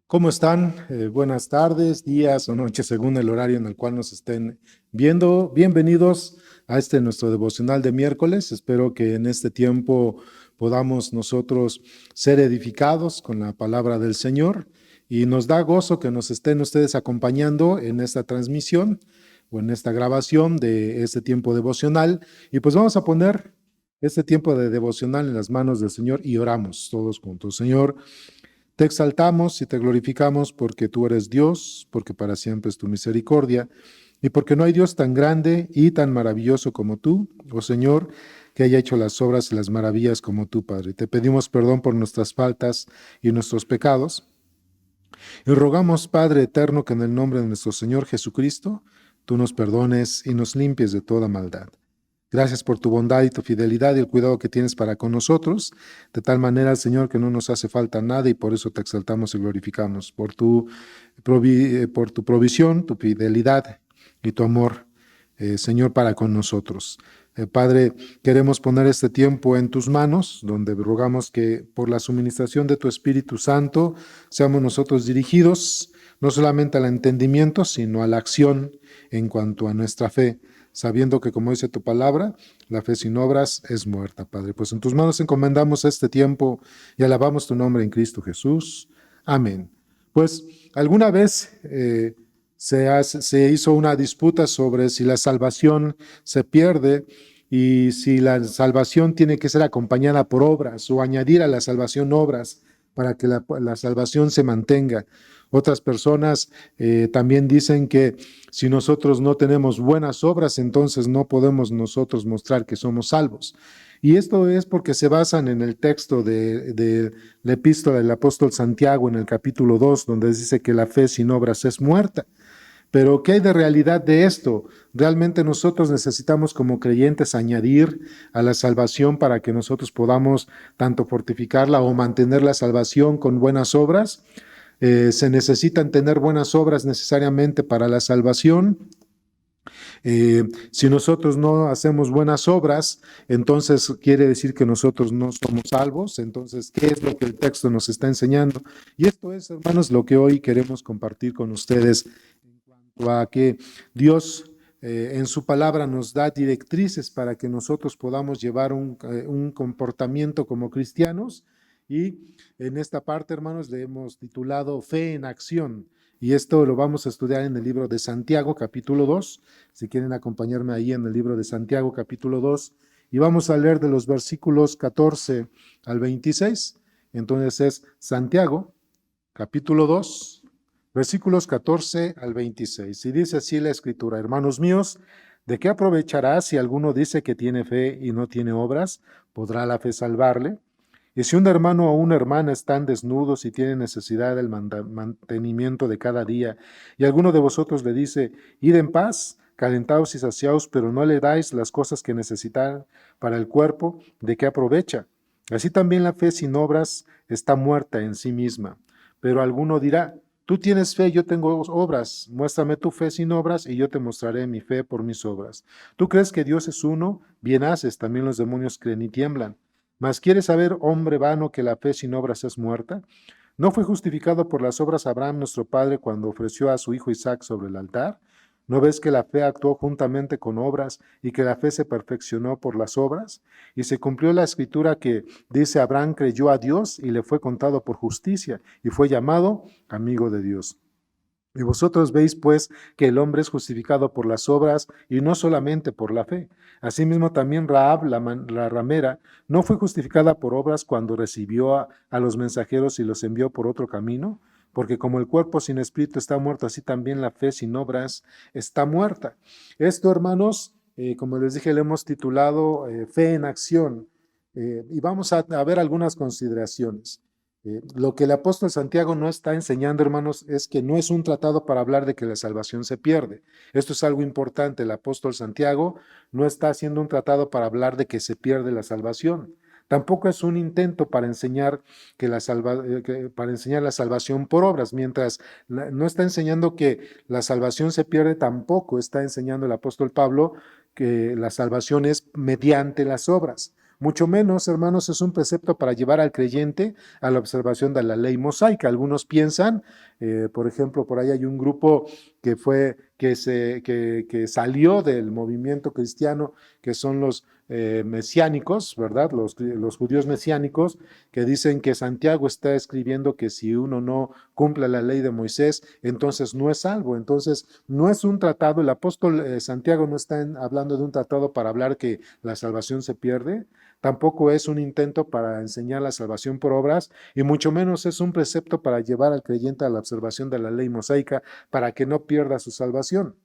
¿Cómo están? Buenas tardes, días o noches, según el horario en el cual nos estén viendo. Bienvenidos a este nuestro devocional de miércoles. Espero que en este tiempo podamos nosotros ser edificados con la palabra del Señor y nos da gozo que nos estén ustedes acompañando en esta transmisión o en esta grabación de este tiempo devocional. Y pues vamos a poner este tiempo de devocional en las manos del Señor y oramos todos juntos. Señor, te exaltamos y te glorificamos porque tú eres Dios, porque para siempre es tu misericordia y porque no hay Dios tan grande y tan maravilloso como tú, oh Señor, que haya hecho las obras y las maravillas como tú, Padre. Te pedimos perdón por nuestras faltas y nuestros pecados y rogamos, Padre eterno, que en el nombre de nuestro Señor Jesucristo, tú nos perdones y nos limpies de toda maldad. Gracias por tu bondad y tu fidelidad y el cuidado que tienes para con nosotros, de tal manera, Señor, que no nos hace falta nada y por eso te exaltamos y glorificamos, por tu provisión, tu fidelidad y tu amor, Señor, para con nosotros. Padre, queremos poner este tiempo en tus manos, donde rogamos que por la suministración de tu Espíritu Santo seamos nosotros dirigidos no solamente al entendimiento, sino a la acción en cuanto a nuestra fe, sabiendo que, como dice tu palabra, la fe sin obras es muerta, Padre. Pues en tus manos encomendamos este tiempo y alabamos tu nombre en Cristo Jesús. Amén. Pues alguna vez se hizo una disputa sobre si la salvación se pierde y si la salvación tiene que ser acompañada por obras o añadir a la salvación obras para que la salvación se mantenga. Otras personas también dicen que si nosotros no tenemos buenas obras, entonces no podemos nosotros mostrar que somos salvos. Y esto es porque se basan en el texto de la epístola del apóstol Santiago en el capítulo 2, donde dice que la fe sin obras es muerta. Pero ¿qué hay de realidad de esto? ¿Realmente nosotros necesitamos como creyentes añadir a la salvación para que nosotros podamos tanto fortificarla o mantener la salvación con buenas obras? ¿Se necesitan tener buenas obras necesariamente para la salvación? Si nosotros no hacemos buenas obras, entonces quiere decir que nosotros no somos salvos. Entonces, ¿qué es lo que el texto nos está enseñando? Y esto es, hermanos, lo que hoy queremos compartir con ustedes en cuanto a que Dios en su palabra nos da directrices para que nosotros podamos llevar un comportamiento como cristianos. Y en esta parte, hermanos, le hemos titulado Fe en Acción. Y esto lo vamos a estudiar en el libro de Santiago, capítulo 2. Si quieren acompañarme ahí en el libro de Santiago, capítulo 2. Y vamos a leer de los versículos 14 al 26. Entonces es Santiago, capítulo 2, versículos 14 al 26. Y dice así la escritura: hermanos míos, ¿de qué aprovechará si alguno dice que tiene fe y no tiene obras? ¿Podrá la fe salvarle? Y si un hermano o una hermana están desnudos y tienen necesidad del mantenimiento de cada día, y alguno de vosotros le dice, id en paz, calentaos y saciaos, pero no le dais las cosas que necesitan para el cuerpo, ¿de qué aprovecha? Así también la fe sin obras está muerta en sí misma. Pero alguno dirá, tú tienes fe, yo tengo obras, muéstrame tu fe sin obras y yo te mostraré mi fe por mis obras. ¿Tú crees que Dios es uno? Bien haces, también los demonios creen y tiemblan. Mas ¿quieres saber, hombre vano, que la fe sin obras es muerta? ¿No fue justificado por las obras Abraham nuestro padre cuando ofreció a su hijo Isaac sobre el altar? ¿No ves que la fe actuó juntamente con obras y que la fe se perfeccionó por las obras? Y se cumplió la escritura que dice, Abraham creyó a Dios y le fue contado por justicia y fue llamado amigo de Dios. Y vosotros veis, pues, que el hombre es justificado por las obras y no solamente por la fe. Asimismo, también Rahab, la ramera, no fue justificada por obras cuando recibió a los mensajeros y los envió por otro camino, porque como el cuerpo sin espíritu está muerto, así también la fe sin obras está muerta. Esto, hermanos, como les dije, le hemos titulado Fe en Acción. Y vamos a ver algunas consideraciones. Lo que el apóstol Santiago no está enseñando, hermanos, es que no es un tratado para hablar de que la salvación se pierde. Esto es algo importante. El apóstol Santiago no está haciendo un tratado para hablar de que se pierde la salvación. Tampoco es un intento para enseñar, para enseñar la salvación por obras, mientras no está enseñando que la salvación se pierde, tampoco está enseñando el apóstol Pablo que la salvación es mediante las obras. Mucho menos, hermanos, es un precepto para llevar al creyente a la observación de la ley mosaica. Algunos piensan, por ejemplo, por ahí hay un grupo que salió del movimiento cristiano, que son los mesiánicos, ¿verdad? Los judíos mesiánicos, que dicen que Santiago está escribiendo que si uno no cumple la ley de Moisés, entonces no es salvo. Entonces, no es un tratado, el apóstol Santiago no está hablando de un tratado para hablar que la salvación se pierde, tampoco es un intento para enseñar la salvación por obras, y mucho menos es un precepto para llevar al creyente a la observación de la ley mosaica para que no pierda su salvación.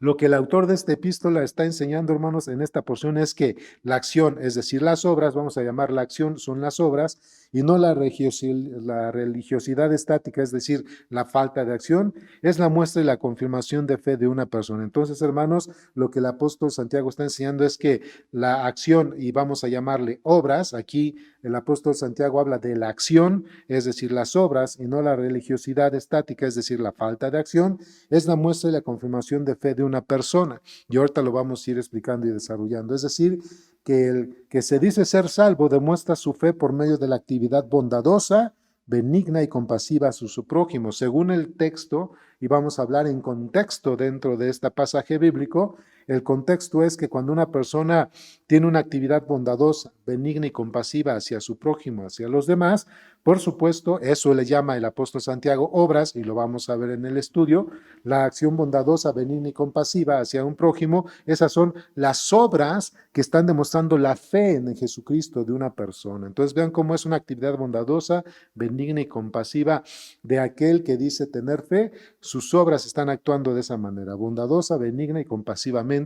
Lo que el autor de esta epístola está enseñando, hermanos, en esta porción es que la acción, es decir, las obras, vamos a llamar la acción, son las obras, y no la religiosidad estática, es decir, la falta de acción, es la muestra y la confirmación de fe de una persona. Entonces, hermanos, lo que el apóstol Santiago está enseñando es que la acción, y vamos a llamarle obras, aquí el apóstol Santiago habla de la acción, es decir, las obras, y no la religiosidad estática, es decir, la falta de acción, es la muestra y la confirmación de fe de una persona. Y ahorita lo vamos a ir explicando y desarrollando. Es decir, que el que se dice ser salvo demuestra su fe por medio de la actividad bondadosa, benigna y compasiva a su prójimo. Según el texto, y vamos a hablar en contexto dentro de este pasaje bíblico, el contexto es que cuando una persona tiene una actividad bondadosa, benigna y compasiva hacia su prójimo, hacia los demás, por supuesto, eso le llama el apóstol Santiago obras, y lo vamos a ver en el estudio, la acción bondadosa, benigna y compasiva hacia un prójimo, esas son las obras que están demostrando la fe en Jesucristo de una persona. Entonces vean cómo es una actividad bondadosa, benigna y compasiva de aquel que dice tener fe. Sus obras están actuando de esa manera, bondadosa, benigna y compasivamente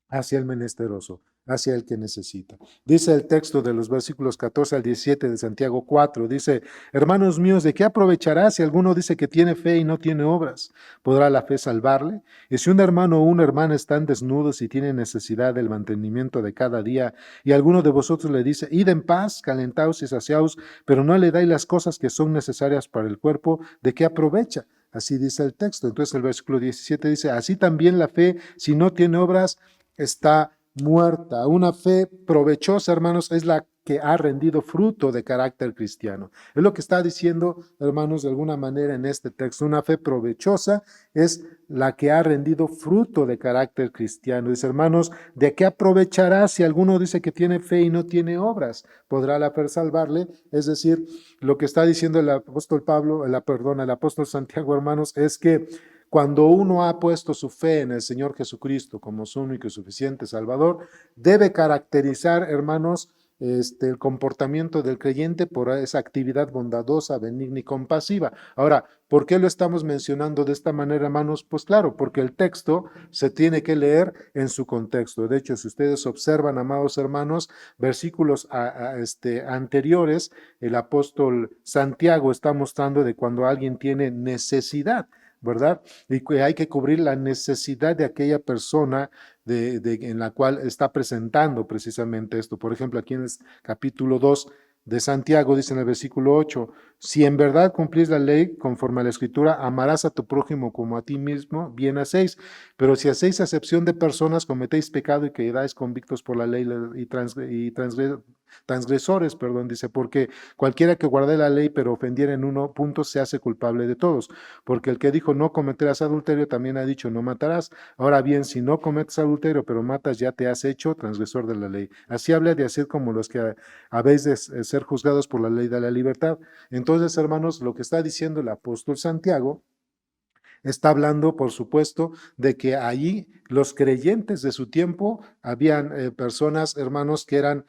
hacia el menesteroso, hacia el que necesita. Dice el texto de los versículos 14 al 17 de Santiago 4, dice, hermanos míos, ¿de qué aprovechará si alguno dice que tiene fe y no tiene obras? ¿Podrá la fe salvarle? Y si un hermano o una hermana están desnudos y tienen necesidad del mantenimiento de cada día, y alguno de vosotros le dice, id en paz, calentaos y saciaos, pero no le dais las cosas que son necesarias para el cuerpo, ¿de qué aprovecha? Así dice el texto. Entonces el versículo 17 dice, así también la fe, si no tiene obras, está muerta. Una fe provechosa, hermanos, es la que ha rendido fruto de carácter cristiano. Es lo que está diciendo, hermanos, de alguna manera en este texto. Una fe provechosa es la que ha rendido fruto de carácter cristiano. Dice, hermanos, ¿de qué aprovechará si alguno dice que tiene fe y no tiene obras? ¿Podrá la fe salvarle? Es decir, lo que está diciendo el apóstol Pablo, el apóstol Santiago, hermanos, es que cuando uno ha puesto su fe en el Señor Jesucristo como su único y suficiente Salvador, debe caracterizar, hermanos, el comportamiento del creyente por esa actividad bondadosa, benigna y compasiva. Ahora, ¿por qué lo estamos mencionando de esta manera, hermanos? Pues claro, porque el texto se tiene que leer en su contexto. De hecho, si ustedes observan, amados hermanos, versículos anteriores, el apóstol Santiago está mostrando de cuando alguien tiene necesidad, ¿verdad? Y que hay que cubrir la necesidad de aquella persona en la cual está presentando precisamente esto. Por ejemplo, aquí en el capítulo 2 de Santiago dice en el versículo 8, si en verdad cumplís la ley conforme a la escritura, amarás a tu prójimo como a ti mismo, bien hacéis, pero si hacéis acepción de personas, cometéis pecado y quedáis convictos por la ley transgresores, perdón, dice, porque cualquiera que guarde la ley pero ofendiera en uno punto se hace culpable de todos, porque el que dijo no cometerás adulterio también ha dicho no matarás. Ahora bien, si no cometes adulterio pero matas, ya te has hecho transgresor de la ley. Así habla de hacer como los que habéis de ser juzgados por la ley de la libertad. Entonces, hermanos, lo que está diciendo el apóstol Santiago está hablando, por supuesto, de que allí los creyentes de su tiempo habían personas, hermanos, que eran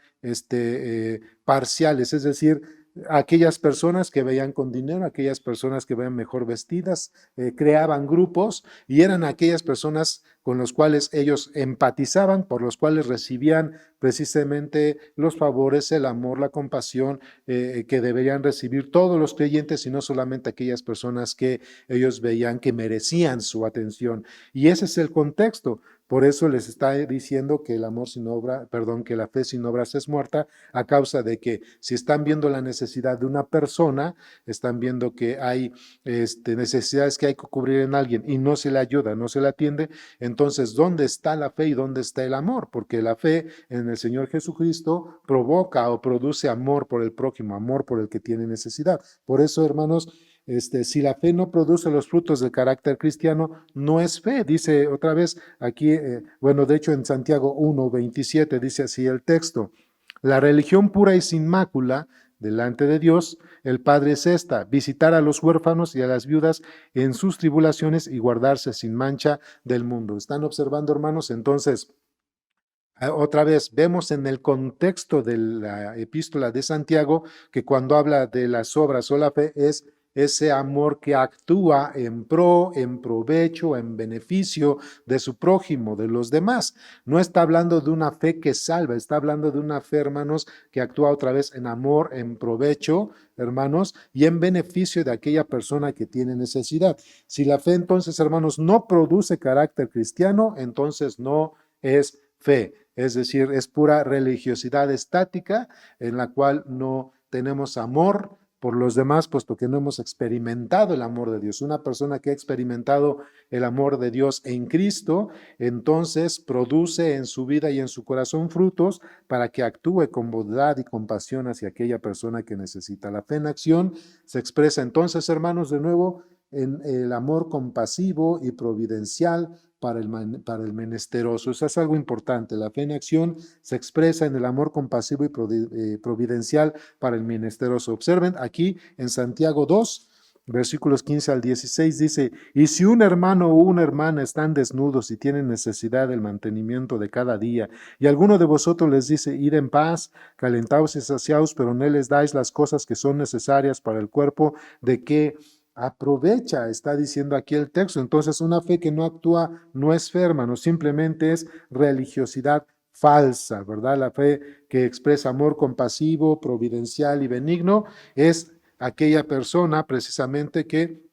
parciales, es decir, aquellas personas que veían con dinero, aquellas personas que veían mejor vestidas, creaban grupos y eran aquellas personas con los cuales ellos empatizaban, por los cuales recibían precisamente los favores, el amor, la compasión que deberían recibir todos los creyentes y no solamente aquellas personas que ellos veían que merecían su atención. Y ese es el contexto. Por eso les está diciendo que el amor sin obra, perdón, que la fe sin obras es muerta, a causa de que si están viendo la necesidad de una persona, están viendo que hay necesidades que hay que cubrir en alguien y no se le ayuda, no se le atiende, entonces, ¿dónde está la fe y dónde está el amor? Porque la fe en el Señor Jesucristo provoca o produce amor por el prójimo, amor por el que tiene necesidad. Por eso, hermanos, si la fe no produce los frutos del carácter cristiano, no es fe. Dice otra vez aquí, bueno, de hecho en Santiago 1:27 dice así el texto: la religión pura y sin mácula delante de Dios, el Padre, es esta: visitar a los huérfanos y a las viudas en sus tribulaciones y guardarse sin mancha del mundo. ¿Están observando, hermanos? Entonces, otra vez, vemos en el contexto de la epístola de Santiago que cuando habla de las obras o la fe es ese amor que actúa en pro, en provecho, en beneficio de su prójimo, de los demás. No está hablando de una fe que salva, está hablando de una fe, hermanos, que actúa otra vez en amor, en provecho, hermanos, y en beneficio de aquella persona que tiene necesidad. Si la fe, entonces, hermanos, no produce carácter cristiano, entonces no es fe. Es decir, es pura religiosidad estática en la cual no tenemos amor por los demás, puesto que no hemos experimentado el amor de Dios. Una persona que ha experimentado el amor de Dios en Cristo, entonces produce en su vida y en su corazón frutos para que actúe con bondad y compasión hacia aquella persona que necesita. La fe en acción se expresa entonces, hermanos, de nuevo, en el amor compasivo y providencial para el menesteroso. Eso es algo importante. La fe en acción se expresa en el amor compasivo y providencial para el menesteroso. Observen aquí en Santiago 2, versículos 15 al 16 dice: y si un hermano o una hermana están desnudos y tienen necesidad del mantenimiento de cada día, y alguno de vosotros les dice: id en paz, calentaos y saciaos, pero no les dais las cosas que son necesarias para el cuerpo, ¿de qué aprovecha? Está diciendo aquí el texto. Entonces, una fe que no actúa no es fe, hermanos, simplemente es religiosidad falsa, ¿verdad? La fe que expresa amor compasivo, providencial y benigno es aquella persona precisamente que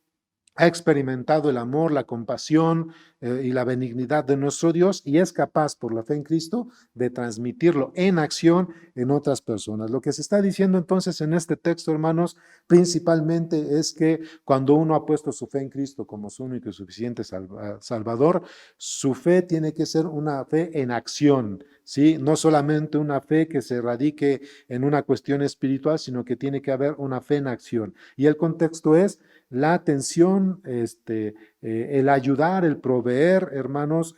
ha experimentado el amor, la compasión y la benignidad de nuestro Dios y es capaz, por la fe en Cristo, de transmitirlo en acción en otras personas. Lo que se está diciendo entonces en este texto, hermanos, principalmente es que cuando uno ha puesto su fe en Cristo como su único y suficiente Salvador, su fe tiene que ser una fe en acción, ¿sí? No solamente una fe que se radique en una cuestión espiritual, sino que tiene que haber una fe en acción. Y el contexto es la atención, el ayudar, el proveer, hermanos,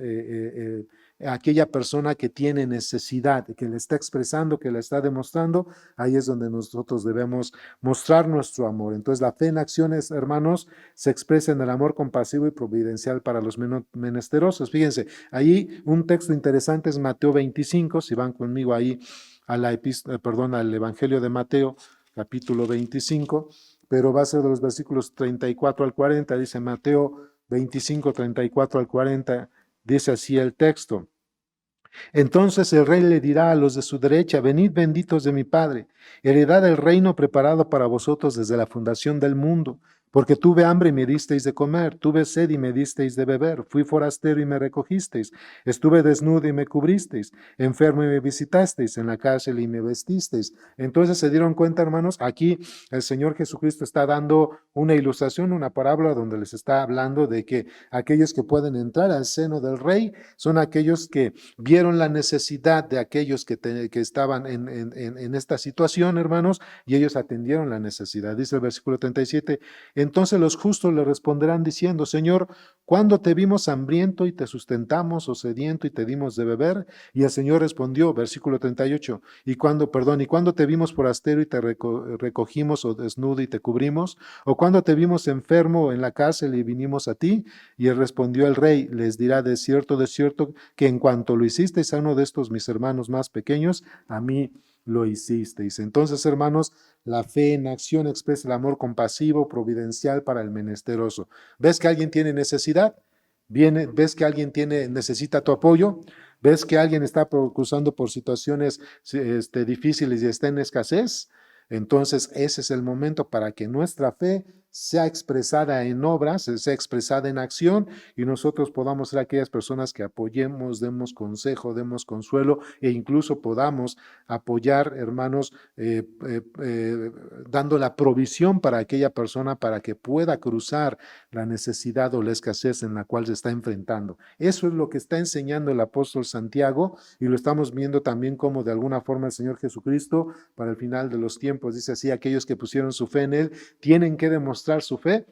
a aquella persona que tiene necesidad, que le está expresando, que le está demostrando, ahí es donde nosotros debemos mostrar nuestro amor. Entonces, la fe en acciones, hermanos, se expresa en el amor compasivo y providencial para los menesterosos. Fíjense, ahí un texto interesante es Mateo 25, si van conmigo ahí a al Evangelio de Mateo, capítulo 25, pero va a ser de los versículos 34 al 40, dice Mateo 25, 34 al 40, dice así el texto: entonces el rey le dirá a los de su derecha: venid benditos de mi Padre, heredad el reino preparado para vosotros desde la fundación del mundo. Porque tuve hambre y me disteis de comer, tuve sed y me disteis de beber, fui forastero y me recogisteis, estuve desnudo y me cubristeis, enfermo y me visitasteis, en la cárcel y me vestisteis. Entonces se dieron cuenta, hermanos, aquí el Señor Jesucristo está dando una ilustración, una parábola donde les está hablando de que aquellos que pueden entrar al seno del rey son aquellos que vieron la necesidad de aquellos que estaban en esta situación, hermanos, y ellos atendieron la necesidad. Dice el versículo 37, entonces los justos le responderán diciendo: Señor, ¿cuándo te vimos hambriento y te sustentamos, o sediento y te dimos de beber? Y el Señor respondió, versículo 38, ¿y cuándo te vimos forastero y te recogimos, o desnudo y te cubrimos? ¿O cuándo te vimos enfermo o en la cárcel y vinimos a ti? Y él respondió el rey, les dirá: de cierto, que en cuanto lo hicisteis a uno de estos mis hermanos más pequeños, a mí lo hicisteis. Entonces, hermanos, la fe en acción expresa el amor compasivo, providencial para el menesteroso. ¿Ves que alguien tiene necesidad? ¿Ves que alguien necesita tu apoyo? ¿Ves que alguien está cruzando por situaciones difíciles y está en escasez? Entonces, ese es el momento para que nuestra fe sea expresada en obras, sea expresada en acción, y nosotros podamos ser aquellas personas que apoyemos, demos consejo, demos consuelo, e incluso podamos apoyar, hermanos, dando la provisión para aquella persona para que pueda cruzar la necesidad o la escasez en la cual se está enfrentando. Eso es lo que está enseñando el apóstol Santiago, y lo estamos viendo también como de alguna forma el Señor Jesucristo para el final de los tiempos dice así: aquellos que pusieron su fe en Él tienen que demostrar su fe,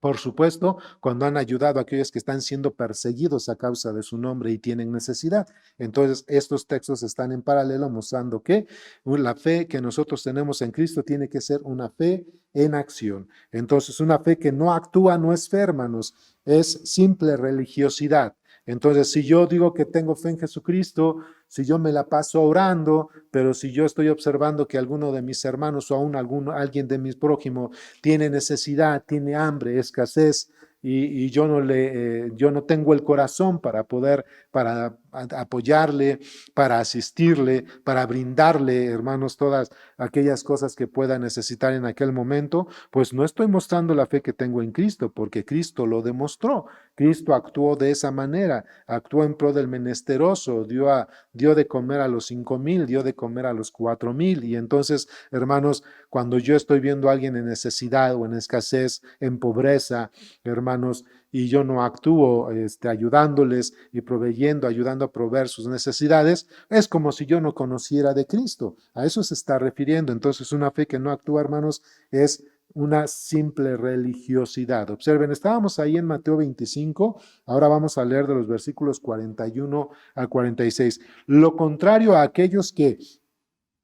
por supuesto, cuando han ayudado a aquellos que están siendo perseguidos a causa de su nombre y tienen necesidad. Entonces, estos textos están en paralelo mostrando que la fe que nosotros tenemos en Cristo tiene que ser una fe en acción. Entonces, una fe que no actúa, no es fe, hermanos, es simple religiosidad. Entonces, si yo digo que tengo fe en Jesucristo, si yo me la paso orando, pero si yo estoy observando que alguno de mis hermanos o aún alguien de mis prójimos tiene necesidad, tiene hambre, escasez, y yo no tengo el corazón para poder, para apoyarle, para asistirle, para brindarle, hermanos, todas aquellas cosas que pueda necesitar en aquel momento, pues no estoy mostrando la fe que tengo en Cristo, porque Cristo lo demostró. Cristo actuó de esa manera, actuó en pro del menesteroso, dio de comer a los 5,000, dio de comer a los 4,000. Y entonces, hermanos, cuando yo estoy viendo a alguien en necesidad o en escasez, en pobreza, hermanos, y yo no actúo ayudándoles y proveyendo, ayudando a proveer sus necesidades, es como si yo no conociera de Cristo. A eso se está refiriendo. Entonces, una fe que no actúa, hermanos, es una simple religiosidad. Observen, estábamos ahí en Mateo 25, ahora vamos a leer de los versículos 41 al 46. Lo contrario a aquellos que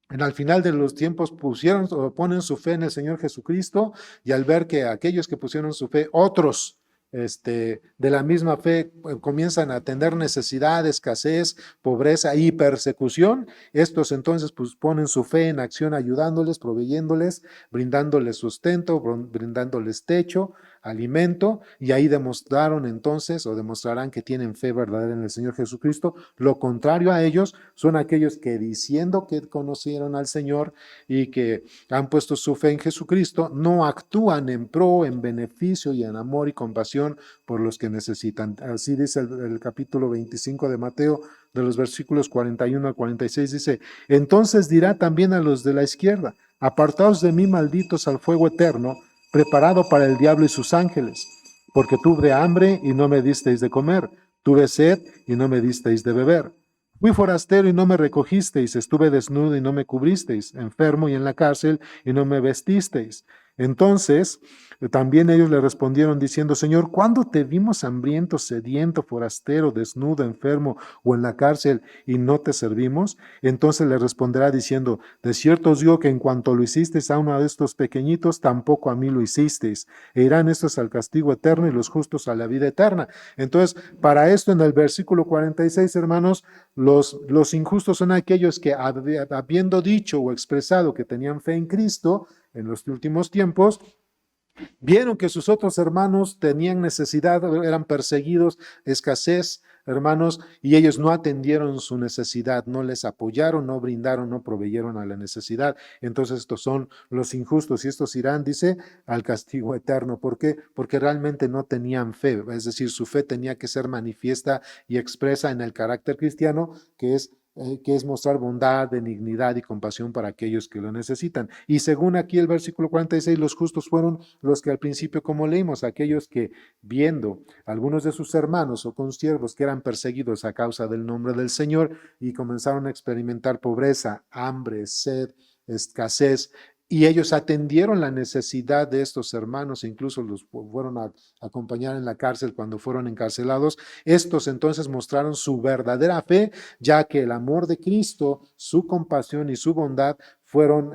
al final de los tiempos pusieron o ponen su fe en el Señor Jesucristo, y al ver que aquellos que pusieron su fe, otros de la misma fe comienzan a tener necesidad, escasez, pobreza y persecución, estos entonces pues ponen su fe en acción ayudándoles, proveyéndoles, brindándoles sustento, brindándoles techo, alimento, y ahí demostraron entonces o demostrarán que tienen fe verdadera en el Señor Jesucristo. Lo contrario a ellos son aquellos que diciendo que conocieron al Señor y que han puesto su fe en Jesucristo, no actúan en pro, en beneficio y en amor y compasión por los que necesitan. Así dice el capítulo 25 de Mateo, de los versículos 41 al 46, dice: entonces dirá también a los de la izquierda: apartaos de mí, malditos, al fuego eterno, preparado para el diablo y sus ángeles, porque tuve hambre y no me disteis de comer, tuve sed y no me disteis de beber. Fui forastero y no me recogisteis, estuve desnudo y no me cubristeis, enfermo y en la cárcel y no me vestisteis. Entonces, también ellos le respondieron diciendo: Señor, ¿cuándo te vimos hambriento, sediento, forastero, desnudo, enfermo o en la cárcel y no te servimos? Entonces le responderá diciendo: de cierto os digo que en cuanto lo hicisteis a uno de estos pequeñitos, tampoco a mí lo hicisteis. E irán estos al castigo eterno y los justos a la vida eterna. Entonces, para esto en el versículo 46, hermanos, los injustos son aquellos que habiendo dicho o expresado que tenían fe en Cristo en los últimos tiempos, vieron que sus otros hermanos tenían necesidad, eran perseguidos, escasez, hermanos, y ellos no atendieron su necesidad, no les apoyaron, no brindaron, no proveyeron a la necesidad. Entonces estos son los injustos y estos irán, dice, al castigo eterno. ¿Por qué? Porque realmente no tenían fe, es decir, su fe tenía que ser manifiesta y expresa en el carácter cristiano, que es mostrar bondad, benignidad y compasión para aquellos que lo necesitan. Y según aquí el versículo 46, los justos fueron los que al principio, como leímos, aquellos que viendo algunos de sus hermanos o consiervos que eran perseguidos a causa del nombre del Señor y comenzaron a experimentar pobreza, hambre, sed, escasez, y ellos atendieron la necesidad de estos hermanos, e incluso los fueron a acompañar en la cárcel cuando fueron encarcelados. Estos entonces mostraron su verdadera fe, ya que el amor de Cristo, su compasión y su bondad fueron,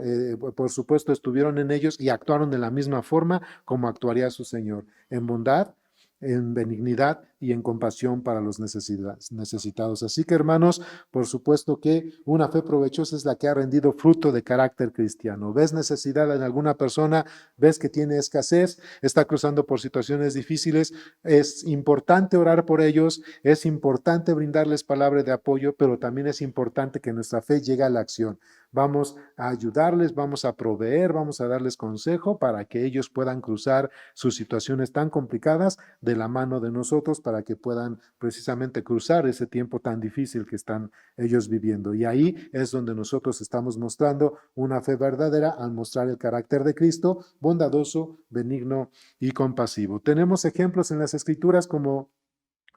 por supuesto, estuvieron en ellos y actuaron de la misma forma como actuaría su Señor, en bondad, en benignidad y en compasión para los necesitados. Así que, hermanos, por supuesto que una fe provechosa es la que ha rendido fruto de carácter cristiano. ¿Ves necesidad en alguna persona? ¿Ves que tiene escasez? ¿Está cruzando por situaciones difíciles? Es importante orar por ellos, es importante brindarles palabra de apoyo, pero también es importante que nuestra fe llegue a la acción. Vamos a ayudarles, vamos a proveer, vamos a darles consejo para que ellos puedan cruzar sus situaciones tan complicadas de la mano de nosotros para que puedan precisamente cruzar ese tiempo tan difícil que están ellos viviendo. Y ahí es donde nosotros estamos mostrando una fe verdadera al mostrar el carácter de Cristo, bondadoso, benigno y compasivo. Tenemos ejemplos en las Escrituras como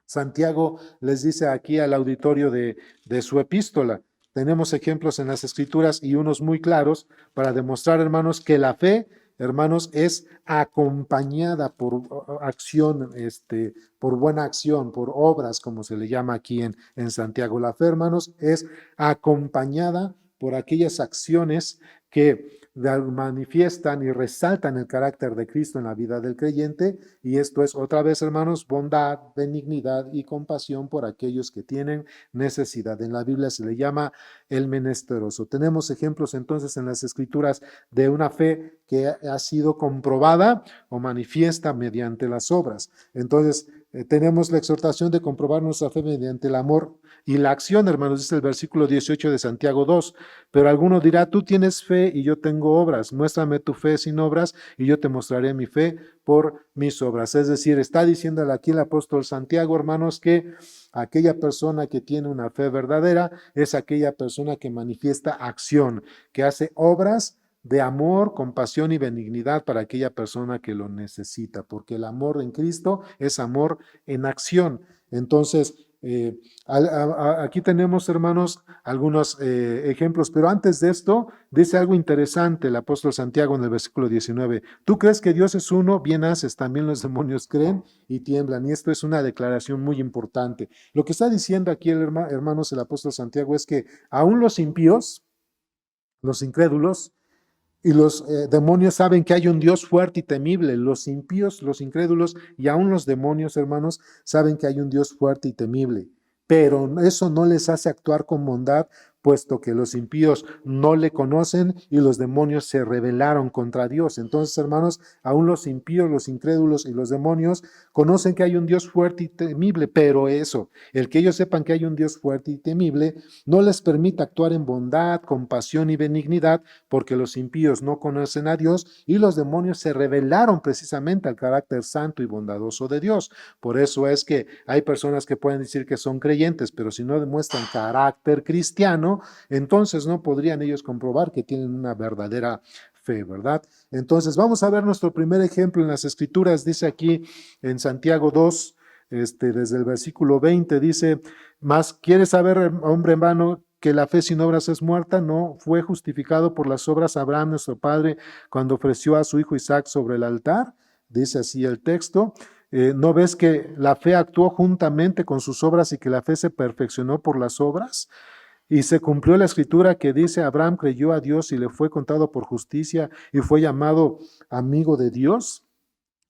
Santiago les dice aquí al auditorio de su epístola. Tenemos ejemplos en las Escrituras y unos muy claros para demostrar, hermanos, que la fe, hermanos, es acompañada por acción, por buena acción, por obras, como se le llama aquí en Santiago. La fe, hermanos, es acompañada por aquellas acciones que manifiestan y resaltan el carácter de Cristo en la vida del creyente, y esto es otra vez, hermanos, bondad, benignidad y compasión por aquellos que tienen necesidad. En la Biblia se le llama el menesteroso. Tenemos ejemplos entonces en las Escrituras de una fe que ha sido comprobada o manifiesta mediante las obras. Entonces, tenemos la exhortación de comprobar nuestra fe mediante el amor y la acción, hermanos, dice el versículo 18 de Santiago 2. Pero alguno dirá, tú tienes fe y yo tengo obras. Muéstrame tu fe sin obras y yo te mostraré mi fe por mis obras. Es decir, está diciéndole aquí el apóstol Santiago, hermanos, que aquella persona que tiene una fe verdadera es aquella persona que manifiesta acción, que hace obras de amor, compasión y benignidad para aquella persona que lo necesita, porque el amor en Cristo es amor en acción. Entonces, aquí tenemos, hermanos, algunos ejemplos, pero antes de esto, dice algo interesante el apóstol Santiago en el versículo 19. Tú crees que Dios es uno, bien haces, también los demonios creen y tiemblan, y esto es una declaración muy importante. Lo que está diciendo aquí, hermanos, el apóstol Santiago es que aún los impíos, los incrédulos, y los demonios saben que hay un Dios fuerte y temible. Los impíos, los incrédulos y aún los demonios, hermanos, saben que hay un Dios fuerte y temible. Pero eso no les hace actuar con bondad, puesto que los impíos no le conocen y los demonios se rebelaron contra Dios. Entonces, hermanos, aún los impíos, los incrédulos y los demonios conocen que hay un Dios fuerte y temible, pero eso, el que ellos sepan que hay un Dios fuerte y temible, no les permite actuar en bondad, compasión y benignidad, porque los impíos no conocen a Dios y los demonios se rebelaron precisamente al carácter santo y bondadoso de Dios. Por eso es que hay personas que pueden decir que son creyentes, pero si no demuestran carácter cristiano, entonces no podrían ellos comprobar que tienen una verdadera fe, ¿verdad? Entonces vamos a ver nuestro primer ejemplo en las Escrituras. Dice aquí en Santiago 2, desde el versículo 20, dice, mas ¿quieres saber, hombre en vano, que la fe sin obras es muerta? No fue justificado por las obras Abraham, nuestro padre, cuando ofreció a su hijo Isaac sobre el altar. Dice así el texto. ¿No ves que la fe actuó juntamente con sus obras y que la fe se perfeccionó por las obras? Y se cumplió la escritura que dice, Abraham creyó a Dios y le fue contado por justicia y fue llamado amigo de Dios.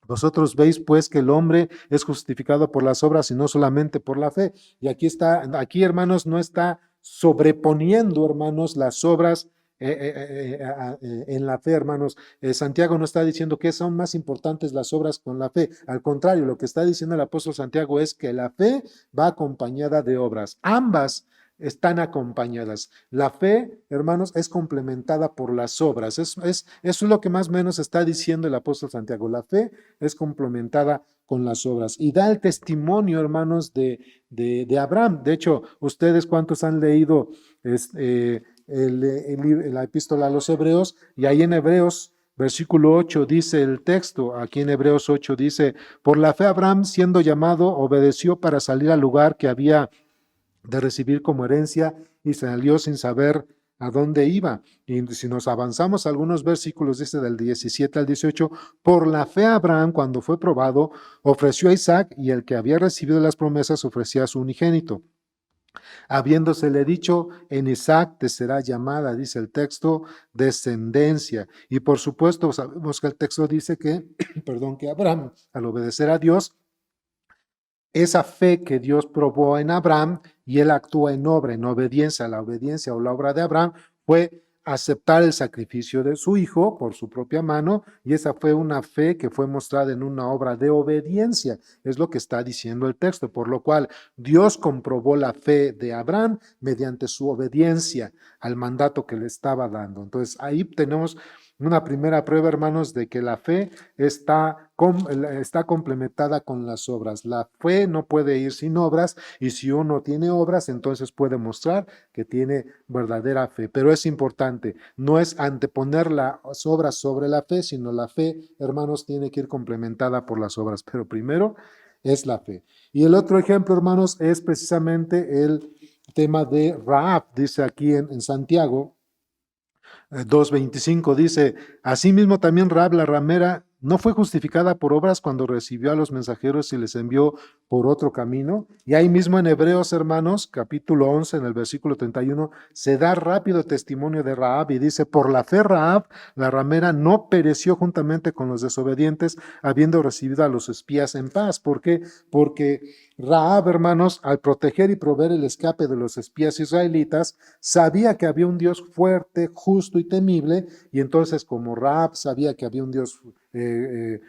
Vosotros veis pues que el hombre es justificado por las obras y no solamente por la fe. Y aquí está, aquí, hermanos, no está sobreponiendo, hermanos, las obras en la fe, hermanos. Santiago no está diciendo que son más importantes las obras con la fe. Al contrario, lo que está diciendo el apóstol Santiago es que la fe va acompañada de obras. Ambas están acompañadas. La fe, hermanos, es complementada por las obras. Eso es lo que más o menos está diciendo el apóstol Santiago. La fe es complementada con las obras. Y da el testimonio, hermanos, de Abraham. De hecho, ustedes cuántos han leído la epístola a los Hebreos, y ahí en Hebreos versículo 8 dice el texto, aquí en Hebreos 8 dice, por la fe Abraham, siendo llamado, obedeció para salir al lugar que había de recibir como herencia y salió sin saber a dónde iba. Y si nos avanzamos algunos versículos, dice del 17 al 18, por la fe Abraham, cuando fue probado, ofreció a Isaac, y el que había recibido las promesas ofrecía a su unigénito, habiéndosele dicho, en Isaac te será llamada, dice el texto, descendencia. Y por supuesto sabemos que el texto dice que, perdón, que Abraham, al obedecer a Dios, esa fe que Dios probó en Abraham y él actúa en obra, en obediencia. La obediencia o la obra de Abraham fue aceptar el sacrificio de su hijo por su propia mano, y esa fue una fe que fue mostrada en una obra de obediencia. Es lo que está diciendo el texto, por lo cual Dios comprobó la fe de Abraham mediante su obediencia al mandato que le estaba dando. Entonces ahí tenemos una primera prueba, hermanos, de que la fe está complementada con las obras. La fe no puede ir sin obras, y si uno tiene obras, entonces puede mostrar que tiene verdadera fe. Pero es importante, no es anteponer las obras sobre la fe, sino la fe, hermanos, tiene que ir complementada por las obras. Pero primero es la fe. Y el otro ejemplo, hermanos, es precisamente el tema de Rahab. Dice aquí en Santiago 2:25 dice, asimismo también Rahab la ramera no fue justificada por obras cuando recibió a los mensajeros y les envió por otro camino. Y ahí mismo en Hebreos, hermanos, capítulo 11, en el versículo 31, se da rápido testimonio de Rahab y dice, por la fe Rahab, la ramera, no pereció juntamente con los desobedientes, habiendo recibido a los espías en paz. ¿Por qué? Porque Rahab, hermanos, al proteger y proveer el escape de los espías israelitas, sabía que había un Dios fuerte, justo y temible, y entonces como Rahab sabía que había un Dios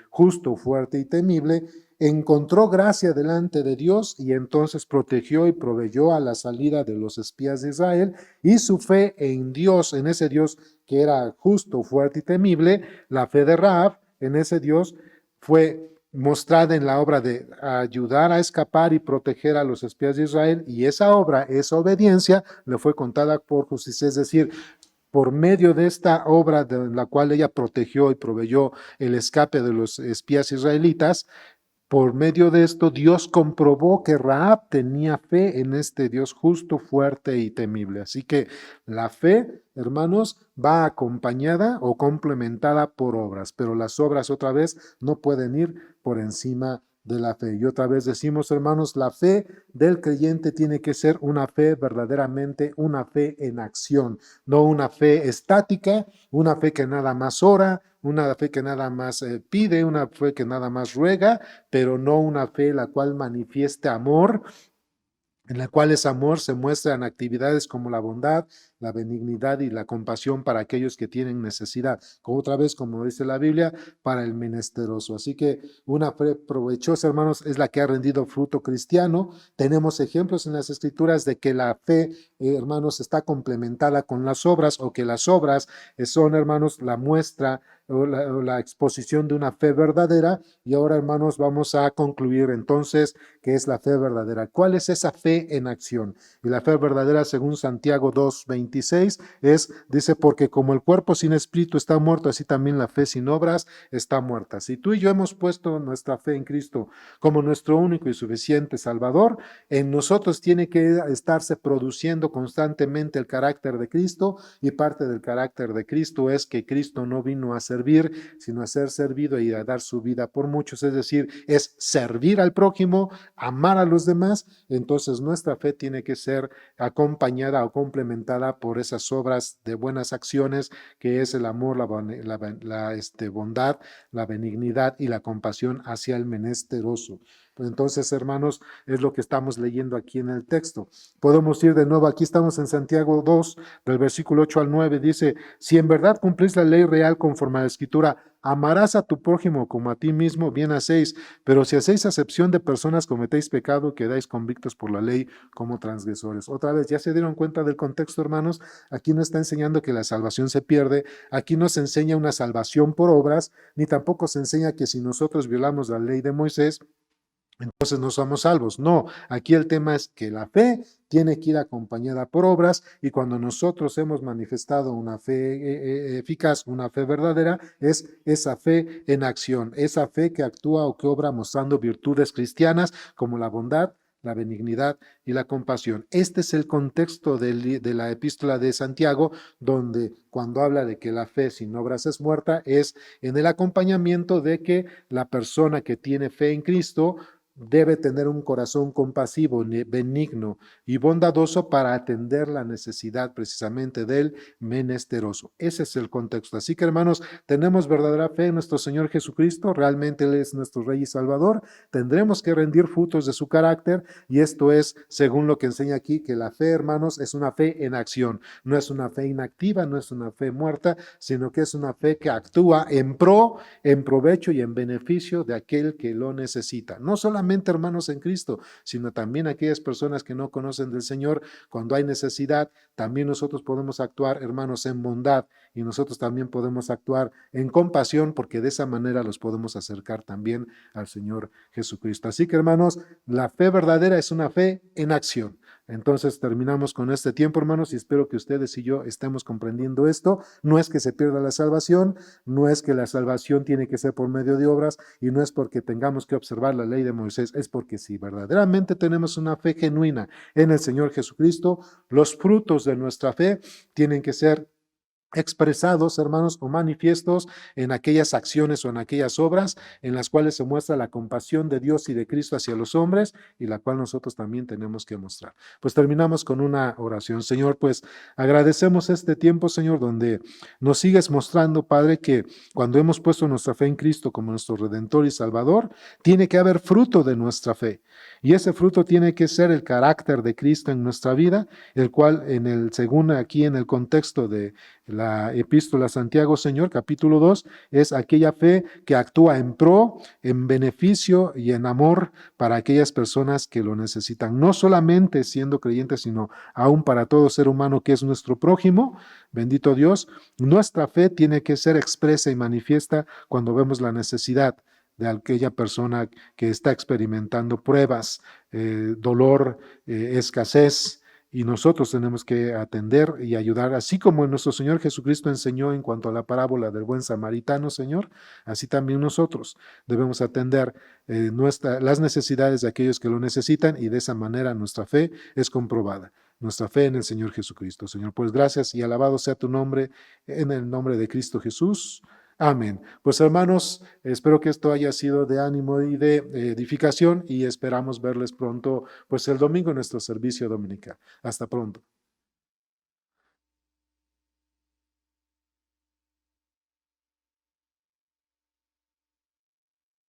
justo, fuerte y temible, encontró gracia delante de Dios y entonces protegió y proveyó a la salida de los espías de Israel, y su fe en Dios, en ese Dios que era justo, fuerte y temible, la fe de Rahab en ese Dios fue mostrada en la obra de ayudar a escapar y proteger a los espías de Israel, y esa obra, esa obediencia, le fue contada por justicia, es decir, por medio de esta obra de la cual ella protegió y proveyó el escape de los espías israelitas, por medio de esto Dios comprobó que Rahab tenía fe en este Dios justo, fuerte y temible. Así que la fe, hermanos, va acompañada o complementada por obras, pero las obras otra vez no pueden ir por encima de la fe. Y otra vez decimos, hermanos, la fe del creyente tiene que ser una fe verdaderamente, una fe en acción, no una fe estática, una fe que nada más ora, una fe que nada más pide, una fe que nada más ruega, pero no una fe la cual manifieste amor, en la cual ese amor se muestra en actividades como la bondad, la benignidad y la compasión para aquellos que tienen necesidad. Como otra vez, como dice la Biblia, para el menesteroso. Así que una fe provechosa, hermanos, es la que ha rendido fruto cristiano. Tenemos ejemplos en las Escrituras de que la fe, hermanos, está complementada con las obras, o que las obras son, hermanos, la muestra o la exposición de una fe verdadera. Y ahora, hermanos, vamos a concluir entonces qué es la fe verdadera. ¿Cuál es esa fe en acción? Y la fe verdadera, según Santiago 2:26, dice, porque como el cuerpo sin espíritu está muerto, así también la fe sin obras está muerta. Si tú y yo hemos puesto nuestra fe en Cristo como nuestro único y suficiente Salvador, en nosotros tiene que estarse produciendo constantemente el carácter de Cristo, y parte del carácter de Cristo es que Cristo no vino a servir, sino a ser servido y a dar su vida por muchos, es decir, es servir al prójimo, amar a los demás. Entonces nuestra fe tiene que ser acompañada o complementada por esas obras de buenas acciones, que es el amor, la bondad, la benignidad y la compasión hacia el menesteroso. Entonces, hermanos, es lo que estamos leyendo aquí en el texto. Podemos ir de nuevo, aquí estamos en Santiago 2, del versículo 8 al 9, dice, si en verdad cumplís la ley real conforme a la Escritura, amarás a tu prójimo como a ti mismo, bien hacéis, pero si hacéis acepción de personas, cometéis pecado, quedáis convictos por la ley como transgresores. Otra vez, ¿ya se dieron cuenta del contexto, hermanos? Aquí no está enseñando que la salvación se pierde, aquí no se enseña una salvación por obras, ni tampoco se enseña que si nosotros violamos la ley de Moisés, entonces no somos salvos. No, aquí el tema es que la fe tiene que ir acompañada por obras, y cuando nosotros hemos manifestado una fe eficaz, una fe verdadera, es esa fe en acción, esa fe que actúa o que obra mostrando virtudes cristianas como la bondad, la benignidad y la compasión. Este es el contexto de la epístola de Santiago, donde cuando habla de que la fe sin obras es muerta, es en el acompañamiento de que la persona que tiene fe en Cristo debe tener un corazón compasivo, benigno y bondadoso para atender la necesidad precisamente del menesteroso. Ese es el contexto. Así que, hermanos, tenemos verdadera fe en nuestro Señor Jesucristo, realmente Él es nuestro Rey y Salvador, tendremos que rendir frutos de su carácter y esto es, según lo que enseña aquí, que la fe, hermanos, es una fe en acción, no es una fe inactiva, no es una fe muerta, sino que es una fe que actúa en pro, en provecho y en beneficio de aquel que lo necesita. No solamente hermanos en Cristo, sino también aquellas personas que no conocen del Señor. Cuando hay necesidad, también nosotros podemos actuar, hermanos, en bondad y nosotros también podemos actuar en compasión porque de esa manera los podemos acercar también al Señor Jesucristo. Así que, hermanos, la fe verdadera es una fe en acción. Entonces terminamos con este tiempo, hermanos, y espero que ustedes y yo estemos comprendiendo esto. No es que se pierda la salvación, no es que la salvación tiene que ser por medio de obras y no es porque tengamos que observar la ley de Moisés, es porque si verdaderamente tenemos una fe genuina en el Señor Jesucristo, los frutos de nuestra fe tienen que ser expresados, hermanos, o manifiestos en aquellas acciones o en aquellas obras en las cuales se muestra la compasión de Dios y de Cristo hacia los hombres y la cual nosotros también tenemos que mostrar. Pues terminamos con una oración. Señor, pues agradecemos este tiempo, Señor, donde nos sigues mostrando, Padre, que cuando hemos puesto nuestra fe en Cristo como nuestro Redentor y Salvador, tiene que haber fruto de nuestra fe. Y ese fruto tiene que ser el carácter de Cristo en nuestra vida, el cual según aquí en el contexto de la epístola a Santiago, Señor, capítulo 2, es aquella fe que actúa en pro, en beneficio y en amor para aquellas personas que lo necesitan. No solamente siendo creyentes, sino aún para todo ser humano que es nuestro prójimo. Bendito Dios, nuestra fe tiene que ser expresa y manifiesta cuando vemos la necesidad de aquella persona que está experimentando pruebas, dolor, escasez, y nosotros tenemos que atender y ayudar, así como nuestro Señor Jesucristo enseñó en cuanto a la parábola del buen samaritano, Señor, así también nosotros debemos atender las necesidades de aquellos que lo necesitan y de esa manera nuestra fe es comprobada. Nuestra fe en el Señor Jesucristo. Señor, pues gracias y alabado sea tu nombre en el nombre de Cristo Jesús. Amén. Pues hermanos, espero que esto haya sido de ánimo y de edificación y esperamos verles pronto, pues el domingo en nuestro servicio dominical. Hasta pronto.